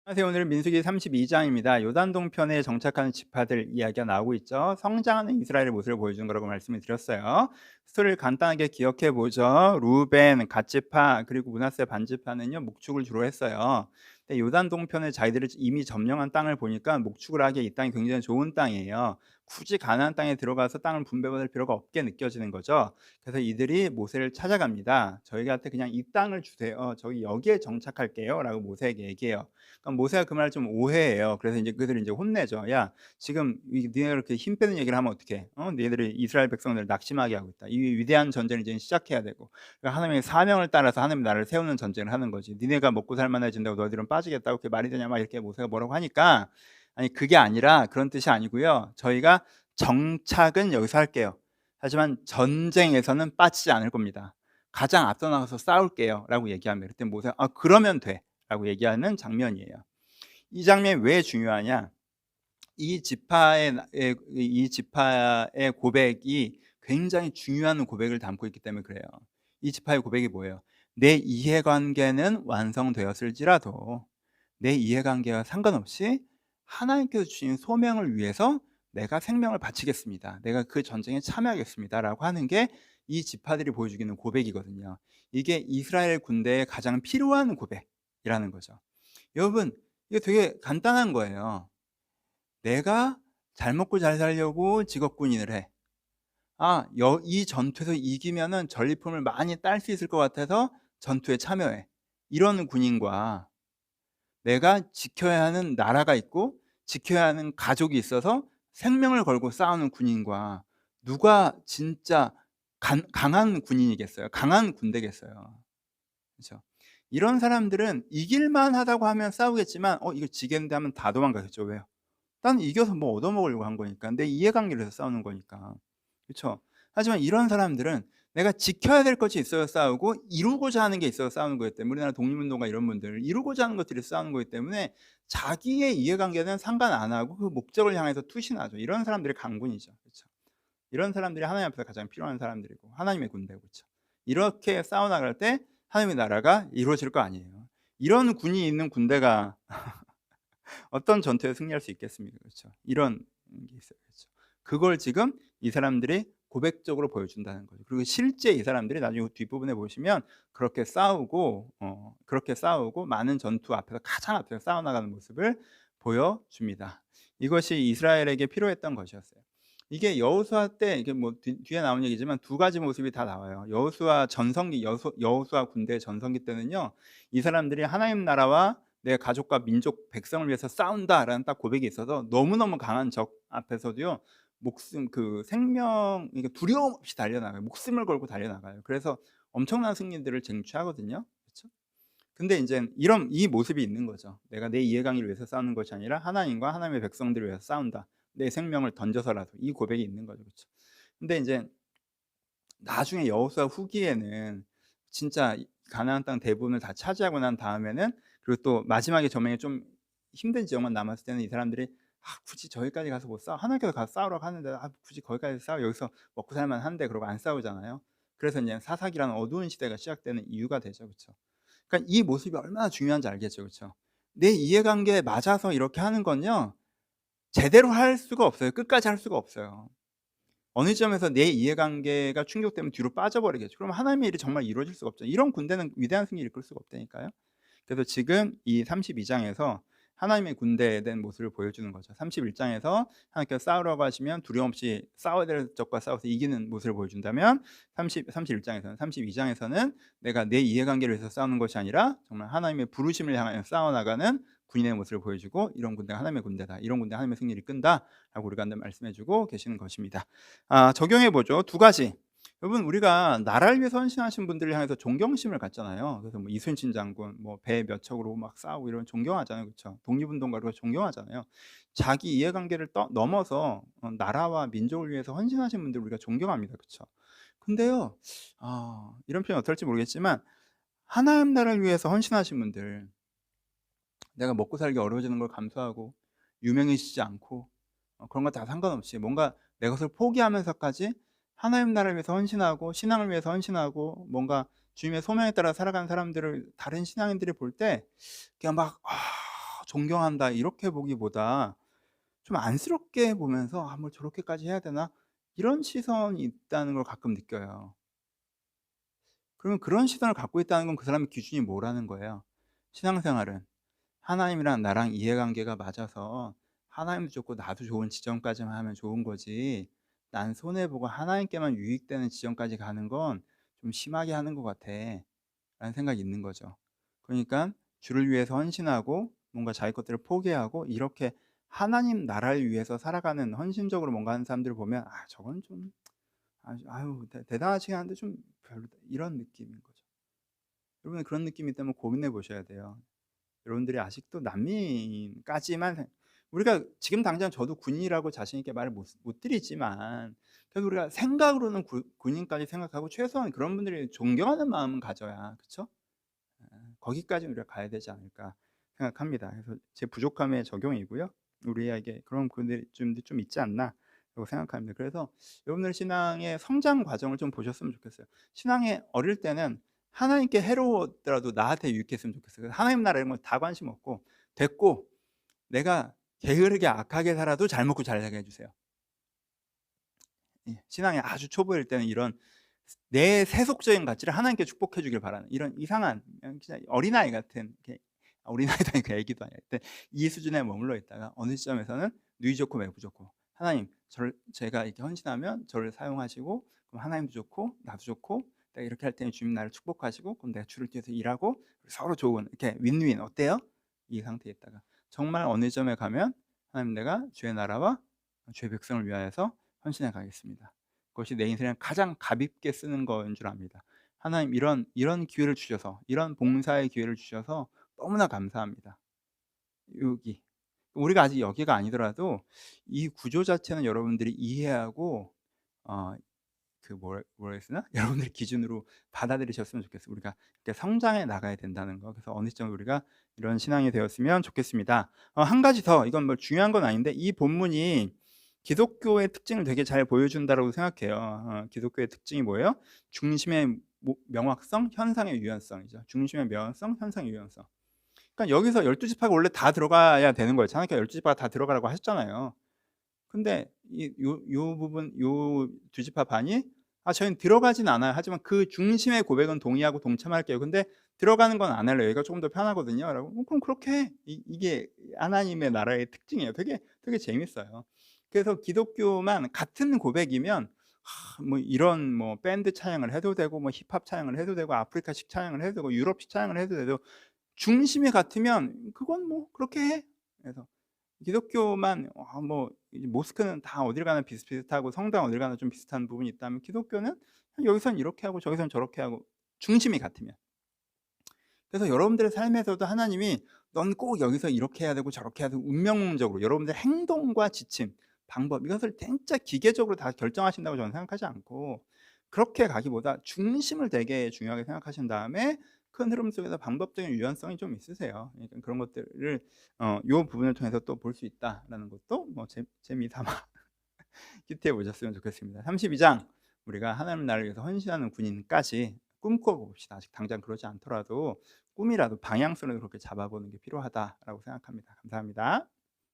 안녕하세요. 오늘은 민수기 32장입니다. 요단 동편에 정착하는 지파들 이야기가 나오고 있죠. 성장하는 이스라엘의 모습을 보여주는 거라고 말씀을 드렸어요. 스토리를 간단하게 기억해 보죠. 루벤, 갓지파, 그리고 므낫세 반지파는요 목축을 주로 했어요. 근데 요단 동편에 자기들이 이미 점령한 땅을 보니까 목축을 하기에 이 땅이 굉장히 좋은 땅이에요. 굳이 가나안 땅에 들어가서 땅을 분배받을 필요가 없게 느껴지는 거죠. 그래서 이들이 모세를 찾아갑니다. 저희한테 그냥 이 땅을 주세요. 저희 여기에 정착할게요라고 모세에게 얘기해요. 그럼 모세가 그 말을 좀 오해해요. 그래서 이제 그들을 이제 혼내죠. "야, 지금 니네가 이렇게 힘 빼는 얘기를 하면 어떡해? 너희들이 이스라엘 백성들을 낙심하게 하고 있다. 이 위대한 전쟁을 이제 시작해야 되고, 그러니까 하나님의 사명을 따라서 하나님의 나라를 세우는 전쟁을 하는 거지. 니네가 먹고 살 만해진다고 너희들은 빠지겠다고 그게 말이 되냐?" 막 이렇게 모세가 뭐라고 하니까, 아니 그게 아니라 그런 뜻이 아니고요. 저희가 정착은 여기서 할게요. 하지만 전쟁에서는 빠지지 않을 겁니다. 가장 앞서 나가서 싸울게요라고 얘기하면, 그때 모세가 그러면 돼라고 얘기하는 장면이에요. 이 장면이 왜 중요하냐? 이 지파의 고백이 굉장히 중요한 고백을 담고 있기 때문에 그래요. 이 지파의 고백이 뭐예요? 내 이해관계는 완성되었을지라도 내 이해관계와 상관없이 하나님께서 주신 소명을 위해서 내가 생명을 바치겠습니다. 내가 그 전쟁에 참여하겠습니다라고 하는 게 이 지파들이 보여주기는 고백이거든요. 이게 이스라엘 군대에 가장 필요한 고백이라는 거죠. 여러분, 이게 되게 간단한 거예요. 내가 잘 먹고 잘 살려고 직업군인을 해. 이 전투에서 이기면은 전리품을 많이 딸 수 있을 것 같아서 전투에 참여해. 이런 군인과 내가 지켜야 하는 나라가 있고 지켜야 하는 가족이 있어서 생명을 걸고 싸우는 군인과, 누가 진짜 강한 군인이겠어요? 강한 군대겠어요? 그렇죠? 이런 사람들은 이길만 하다고 하면 싸우겠지만 이거 지겠는데 하면 다 도망가겠죠. 왜요? 난 이겨서 뭐 얻어먹으려고 한 거니까. 내 이해관계를 위해서 싸우는 거니까. 그렇죠? 하지만 이런 사람들은 내가 지켜야 될 것이 있어서 싸우고 이루고자 하는 게 있어서 싸우는 거기 때문에, 우리나라 독립운동가 이런 분들 이루고자 하는 것들이 싸우는 거기 때문에 자기의 이해관계는 상관 안 하고 그 목적을 향해서 투신하죠. 이런 사람들이 강군이죠. 그렇죠? 이런 사람들이 하나님 앞에서 가장 필요한 사람들이고 하나님의 군대고, 그렇죠? 이렇게 싸워 나갈 때 하나님의 나라가 이루어질 거 아니에요. 이런 군이 있는 군대가 어떤 전투에 승리할 수 있겠습니까? 그렇죠? 이런 게 있어요. 그렇죠? 그걸 지금 이 사람들이 고백적으로 보여준다는 거죠. 그리고 실제 이 사람들이 나중에 뒷부분에 보시면 그렇게 싸우고 많은 전투 앞에서 가장 앞에서 싸워 나가는 모습을 보여줍니다. 이것이 이스라엘에게 필요했던 것이었어요. 이게 여호수아 때, 이게 뭐 뒤에 나온 얘기지만 두 가지 모습이 다 나와요. 여호수아 군대 전성기 때는요, 이 사람들이 하나님 나라와 내 가족과 민족 백성을 위해서 싸운다라는 딱 고백이 있어서 너무너무 강한 적 앞에서도요 생명, 그러니까 두려움 없이 달려나가요. 목숨을 걸고 달려나가요. 그래서 엄청난 승리들을 쟁취하거든요. 그렇죠? 근데 이제 이런 이 모습이 있는 거죠. 내가 내 이해관계를 위해서 싸우는 것이 아니라 하나님과 하나님의 백성들을 위해서 싸운다. 내 생명을 던져서라도, 이 고백이 있는 거죠. 그렇죠? 근데 이제 나중에 여호수아 후기에는 진짜 가나안 땅 대부분을 다 차지하고 난 다음에는, 그리고 또 마지막에 점령이 좀 힘든 지역만 남았을 때는 이 사람들이 굳이 저기까지 가서 못 싸워, 하나님께서 가서 싸우라고 하는데 굳이 거기까지 싸워, 여기서 먹고 살만 한데, 그러고 안 싸우잖아요. 그래서 이제 사사기라는 어두운 시대가 시작되는 이유가 되죠. 그렇죠? 그러니까 이 모습이 얼마나 중요한지 알겠죠. 그렇죠? 내 이해관계에 맞아서 이렇게 하는 건요, 제대로 할 수가 없어요. 끝까지 할 수가 없어요. 어느 점에서 내 이해관계가 충족되면 뒤로 빠져버리겠죠. 그럼 하나님의 일이 정말 이루어질 수가 없죠. 이런 군대는 위대한 승리를 이끌 수가 없다니까요. 그래서 지금 이 32장에서 하나님의 군대에 대한 모습을 보여주는 거죠. 31장에서 하나님께서 싸우라고 하시면 두려움 없이 싸워야 될 적과 싸워서 이기는 모습을 보여준다면, 32장에서는 내가 내 이해관계를 위해서 싸우는 것이 아니라 정말 하나님의 부르심을 향하여 싸워나가는 군인의 모습을 보여주고, 이런 군대가 하나님의 군대다, 이런 군대가 하나님의 승리를 끈다라고 우리가 말씀해주고 계시는 것입니다. 적용해보죠. 두 가지. 여러분, 우리가 나라를 위해서 헌신하신 분들을 향해서 존경심을 갖잖아요. 그래서 뭐 이순신 장군 뭐 배 몇 척으로 막 싸우고 이러면 존경하잖아요. 그렇죠? 독립운동가로 존경하잖아요. 자기 이해관계를 넘어서 나라와 민족을 위해서 헌신하신 분들 우리가 존경합니다. 그렇죠? 근데요, 이런 표현 어떨지 모르겠지만 하나님 나라를 위해서 헌신하신 분들, 내가 먹고 살기 어려워지는 걸 감수하고 유명해지지 않고 그런 거 다 상관없이 뭔가 내 것을 포기하면서까지 하나님 나라를 위해서 헌신하고 신앙을 위해서 헌신하고 뭔가 주님의 소명에 따라 살아가는 사람들을 다른 신앙인들이 볼 때 그냥 막 존경한다 이렇게 보기보다 좀 안쓰럽게 보면서 '아 뭘 저렇게까지 해야 되나?' 이런 시선이 있다는 걸 가끔 느껴요. 그러면 그런 시선을 갖고 있다는 건 그 사람의 기준이 뭐라는 거예요. 신앙생활은 하나님이랑 나랑 이해관계가 맞아서 하나님도 좋고 나도 좋은 지점까지만 하면 좋은 거지, 난 손해 보고 하나님께만 유익되는 지점까지 가는 건 좀 심하게 하는 것 같아 라는 생각이 있는 거죠. 그러니까 주를 위해서 헌신하고 뭔가 자기 것들을 포기하고 이렇게 하나님 나라를 위해서 살아가는, 헌신적으로 뭔가 하는 사람들을 보면 '아 저건 좀 아유 대단하시긴 한데 좀 별로다.' 이런 느낌인 거죠. 여러분 그런 느낌이 있다면 고민해 보셔야 돼요. 여러분들이 아직도 난민까지만 우리가 지금 당장 저도 군인이라고 자신 있게 말을 못 드리지만 그래도 우리가 생각으로는 군인까지 생각하고 최소한 그런 분들이 존경하는 마음은 가져야, 그쵸? 거기까지 우리가 가야 되지 않을까 생각합니다. 그래서 제 부족함의 적용이고요. 우리에게 그런 부분들이 좀 있지 않나라고 생각합니다. 그래서 여러분들 신앙의 성장 과정을 좀 보셨으면 좋겠어요. 신앙에 어릴 때는 하나님께 해로웠더라도 나한테 유익했으면 좋겠어요. 그래서 하나님 나라 이런 거 다 관심 없고 됐고, 내가 게으르게 악하게 살아도 잘 먹고 잘 살게 해 주세요. 예. 신앙의 아주 초보일 때는 이런 내 세속적인 가치를 하나님께 축복해 주길 바라는 이런 이상한, 그냥 진짜 어린아이 같은, 이렇게 어린아이도 아니고 애기도 아니고 하여튼 이 수준에 머물러 있다가 어느 시점에서는 누이 좋고 매부 좋고, 하나님 제가 이렇게 헌신하면 저를 사용하시고 그럼 하나님도 좋고 나도 좋고, 내가 이렇게 할 때는 주님 나를 축복하시고 그럼 내가 주를 위해서 일하고 서로 좋은 이렇게 윈윈 어때요? 이 상태에 있다가 정말 어느 점에 가면 하나님 내가 주의 나라와 주의 백성을 위하여서 헌신해 가겠습니다. 그것이 내 인생을 가장 값있게 쓰는 거인 줄 압니다. 하나님 이런 기회를 주셔서, 이런 봉사의 기회를 주셔서 너무나 감사합니다. 여기 우리가 아직 여기가 아니더라도 이 구조 자체는 여러분들이 이해하고 어 뭐라 했으나 여러분들의 기준으로 받아들이셨으면 좋겠어요. 우리가 이렇게 성장해 나가야 된다는 거. 그래서 어느 시점 우리가 이런 신앙이 되었으면 좋겠습니다. 한 가지 더, 이건 뭐 중요한 건 아닌데 이 본문이 기독교의 특징을 되게 잘 보여준다고 생각해요. 기독교의 특징이 뭐예요? 중심의 명확성, 현상의 유연성이죠. 중심의 명확성, 현상의 유연성. 그러니까 여기서 12지파가 원래 다 들어가야 되는 거예요. 하나님께서 12지파가 다 들어가라고 하셨잖아요. 근데 요 부분 요 두 지파 반이 저희는 들어가진 않아요. 하지만 그 중심의 고백은 동의하고 동참할게요. 근데 들어가는 건 안 할래요. 여기가 조금 더 편하거든요. 라고 그럼 그렇게 해. 이게 하나님의 나라의 특징이에요. 되게 재밌어요. 그래서 기독교만 같은 고백이면 뭐 이런 뭐 밴드 찬양을 해도 되고 뭐 힙합 찬양을 해도 되고 아프리카식 찬양을 해도 되고 유럽식 찬양을 해도 되고 중심이 같으면 그건 뭐 그렇게 해. 그래서 기독교만 뭐 모스크는 다 어딜 가나 비슷비슷하고 성당 어딜 가나 좀 비슷한 부분이 있다면 기독교는 여기선 이렇게 하고 저기선 저렇게 하고 중심이 같으면. 그래서 여러분들의 삶에서도 하나님이 넌 꼭 여기서 이렇게 해야 되고 저렇게 해야 되고 운명론적으로 여러분들의 행동과 지침, 방법 이것을 진짜 기계적으로 다 결정하신다고 저는 생각하지 않고, 그렇게 가기보다 중심을 되게 중요하게 생각하신 다음에 큰 흐름 속에서 방법적인 유연성이 좀 있으세요. 그러니까 그런 것들을 요 부분을 통해서 또 볼 수 있다라는 것도 뭐 재미삼아 큐티해 보셨으면 좋겠습니다. 32장 우리가 하나님 나라를 위해서 헌신하는 군인까지 꿈꿔 봅시다. 아직 당장 그러지 않더라도 꿈이라도 방향성을 그렇게 잡아보는 게 필요하다라고 생각합니다. 감사합니다.